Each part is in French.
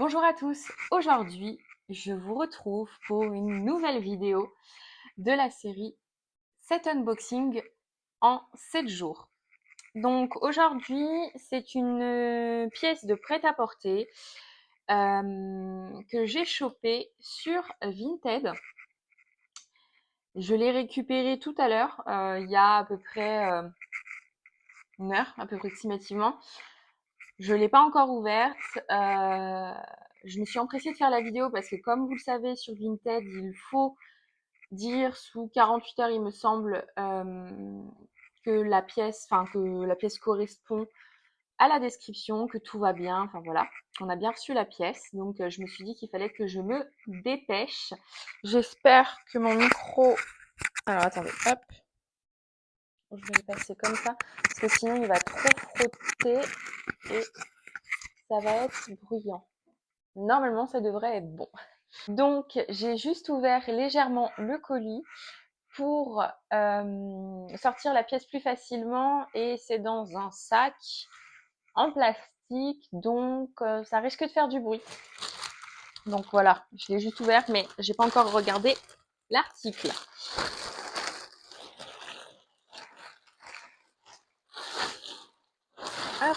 Bonjour à tous, aujourd'hui je vous retrouve pour une nouvelle vidéo de la série 7 unboxing en 7 jours. Donc aujourd'hui c'est une pièce de prêt-à-porter que j'ai chopée sur Vinted. Je l'ai récupérée tout à l'heure, il y a à peu près une heure approximativement. Je ne l'ai pas encore ouverte. Je me suis empressée de faire la vidéo parce que comme vous le savez sur Vinted, il faut dire sous 48 heures, il me semble, que la pièce correspond à la description, que tout va bien, enfin voilà, on a bien reçu la pièce. Donc je me suis dit qu'il fallait que je me dépêche. J'espère que mon micro... Alors attendez, hop, je vais le passer comme ça, parce que sinon il va trop frotter et ça va être bruyant. Normalement, ça devrait être bon. Donc, j'ai juste ouvert légèrement le colis pour sortir la pièce plus facilement et c'est dans un sac en plastique, donc ça risque de faire du bruit. Donc voilà, je l'ai juste ouvert, mais j'ai pas encore regardé l'article. Hop.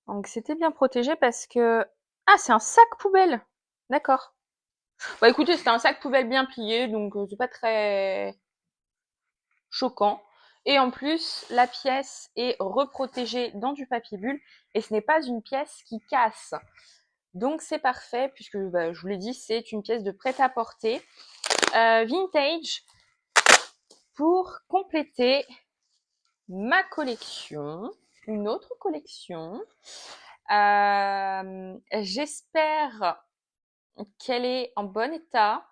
Donc c'était bien protégé parce que... Ah, c'est un sac poubelle. D'accord. Bah écoutez, c'était un sac poubelle bien plié, donc c'est pas très choquant. Et en plus, la pièce est reprotégée dans du papier bulle et ce n'est pas une pièce qui casse. Donc c'est parfait puisque je vous l'ai dit, c'est une pièce de prêt-à-porter vintage pour compléter ma collection, une autre collection. J'espère qu'elle est en bon état.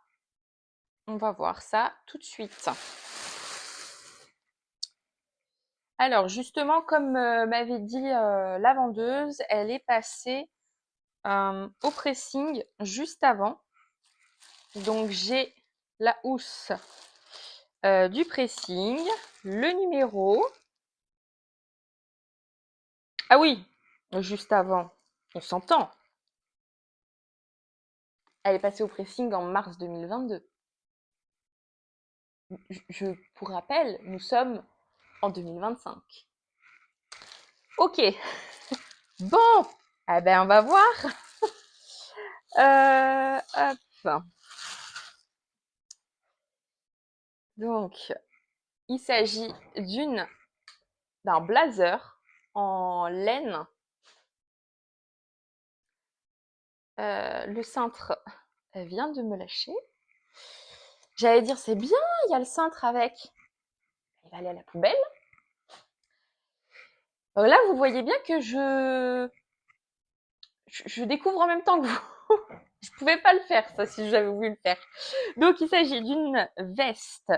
On va voir ça tout de suite. Alors justement, comme m'avait dit la vendeuse, elle est passée au pressing juste avant. Donc j'ai la housse du pressing, le numéro. Ah oui, juste avant, on s'entend. Elle est passée au pressing en mars 2022. Pour rappel, nous sommes en 2025. Ok, bon, eh ben on va voir. Hop. Donc, il s'agit d'un blazer en laine. Le cintre vient de me lâcher. J'allais dire c'est bien, il y a le cintre avec. Il va aller à la poubelle. Là, vous voyez bien que je découvre en même temps que vous. Je pouvais pas le faire ça si j'avais voulu le faire. Donc il s'agit d'une veste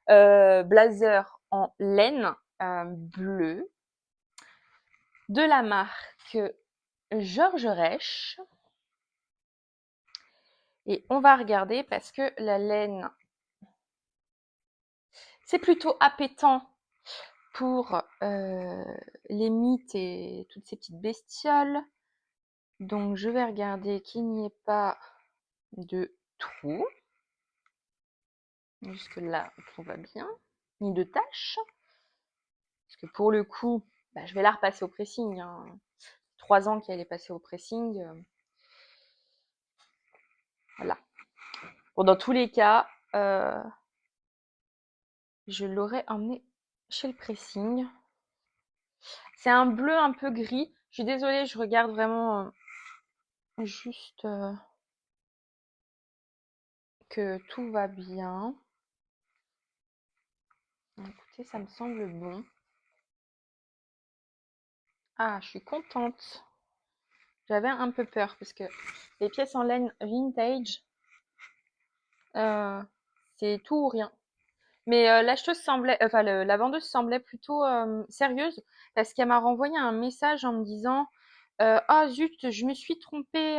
blazer en laine bleue de la marque Georges Reich. Et on va regarder parce que la laine, c'est plutôt appétant pour les mythes et toutes ces petites bestioles. Donc je vais regarder qu'il n'y ait pas de trous. Jusque là, tout va bien. Ni de taches. Parce que pour le coup, je vais la repasser au pressing. 3 ans qu'elle est passée au pressing. Voilà. Bon, dans tous les cas, je l'aurais emmené chez le pressing. C'est un bleu un peu gris. Je suis désolée, je regarde vraiment juste que tout va bien. Écoutez, ça me semble bon. Ah, je suis contente. J'avais un peu peur parce que les pièces en laine vintage, c'est tout ou rien. Mais l'acheteuse semblait, enfin la vendeuse semblait plutôt sérieuse parce qu'elle m'a renvoyé un message en me disant ah zut, je me suis trompée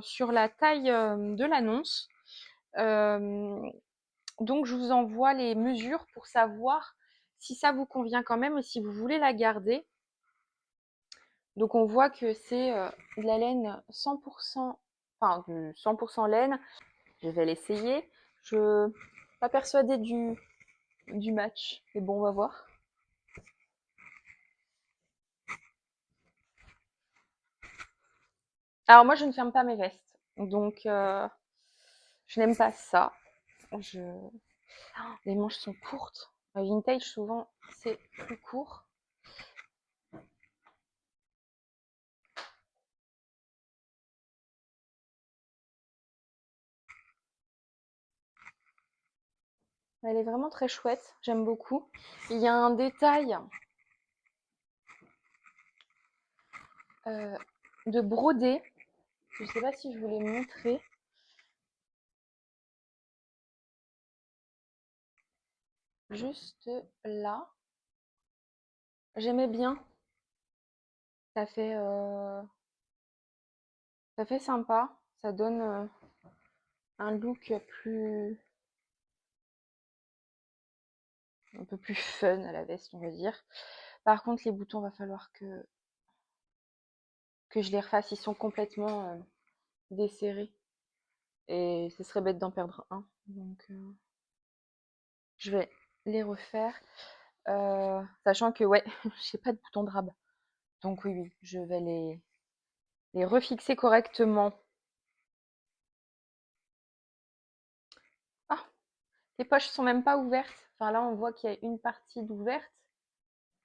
sur la taille de l'annonce. Euh, donc je vous envoie les mesures pour savoir si ça vous convient quand même et si vous voulez la garder. Donc on voit que c'est de la laine 100%, enfin du 100% laine. Je vais l'essayer. Je suis pas persuadée du match, mais bon, on va voir. Alors moi, je ne ferme pas mes vestes, donc je n'aime pas ça. Je... Les manches sont courtes. Vintage, souvent, c'est plus court. Elle est vraiment très chouette, j'aime beaucoup. Il y a un détail euh, de brodé. Je ne sais pas si je vous l'ai montré. Juste là. J'aimais bien. Ça fait, euh, Ça fait sympa. Ça donne un look un peu plus fun à la veste, on va dire. Par contre, les boutons, va falloir que je les refasse. Ils sont complètement desserrés. Et ce serait bête d'en perdre un. Donc, je vais les refaire. Sachant que, ouais, j'ai pas de boutons de rab. Donc, oui, oui, je vais les refixer correctement. Ah, les poches sont même pas ouvertes. Enfin, là, on voit qu'il y a une partie d'ouverte.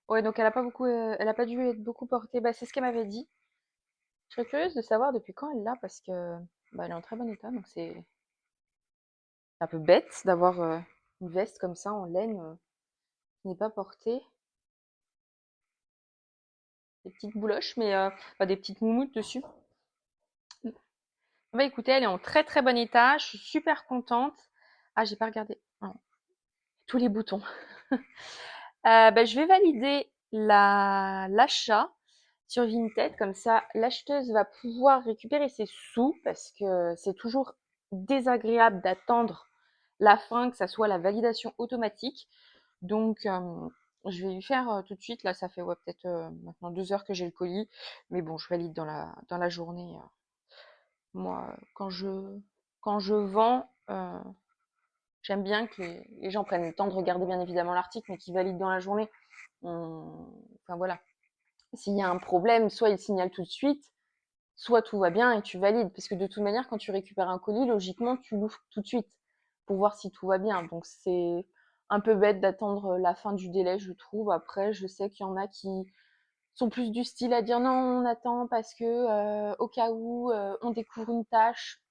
Ouais, donc elle a pas dû être beaucoup portée. Bah, c'est ce qu'elle m'avait dit. Je serais curieuse de savoir depuis quand elle l'a parce que bah, elle est en très bon état. Donc c'est un peu bête d'avoir une veste comme ça en laine qui n'est pas portée. Des petites bouloches, mais pas des petites moumoutes dessus. Bah écoutez, elle est en très très bon état. Je suis super contente. Ah, j'ai pas regardé. Non, tous les boutons. Bah, je vais valider l'achat sur Vinted. Comme ça, l'acheteuse va pouvoir récupérer ses sous parce que c'est toujours désagréable d'attendre la fin, que ça soit la validation automatique. Donc, je vais lui faire tout de suite. Là, ça fait ouais, peut-être maintenant 2 heures que j'ai le colis. Mais bon, je valide dans la journée. Moi, quand je vends, j'aime bien que les gens prennent le temps de regarder bien évidemment l'article, mais qu'ils valident dans la journée. Enfin voilà. S'il y a un problème, soit ils signalent tout de suite, soit tout va bien et tu valides. Parce que de toute manière, quand tu récupères un colis, logiquement, tu l'ouvres tout de suite pour voir si tout va bien. Donc c'est un peu bête d'attendre la fin du délai, je trouve. Après, je sais qu'il y en a qui sont plus du style à dire non, on attend parce que au cas où on découvre une tâche.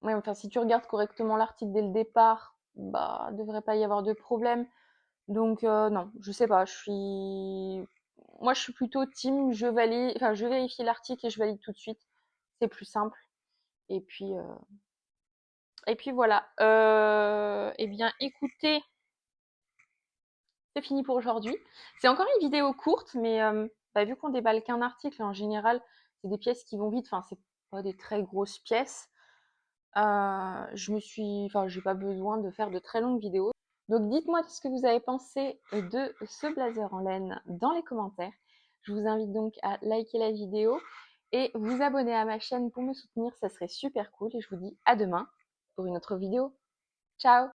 Ouais, enfin, si tu regardes correctement l'article dès le départ, bah, devrait pas y avoir de problème. Donc, non, je sais pas, moi, je suis plutôt team, je valide, enfin, je vérifie l'article et je valide tout de suite. C'est plus simple. Et puis, euh, et puis voilà. Eh bien, écoutez, c'est fini pour aujourd'hui. C'est encore une vidéo courte, mais bah, vu qu'on déballe qu'un article, en général, c'est des pièces qui vont vite. Enfin, c'est pas des très grosses pièces. Enfin, j'ai pas besoin de faire de très longues vidéos. Donc dites-moi ce que vous avez pensé de ce blazer en laine dans les commentaires. Je vous invite donc à liker la vidéo et vous abonner à ma chaîne pour me soutenir, ça serait super cool. Et je vous dis à demain pour une autre vidéo. Ciao!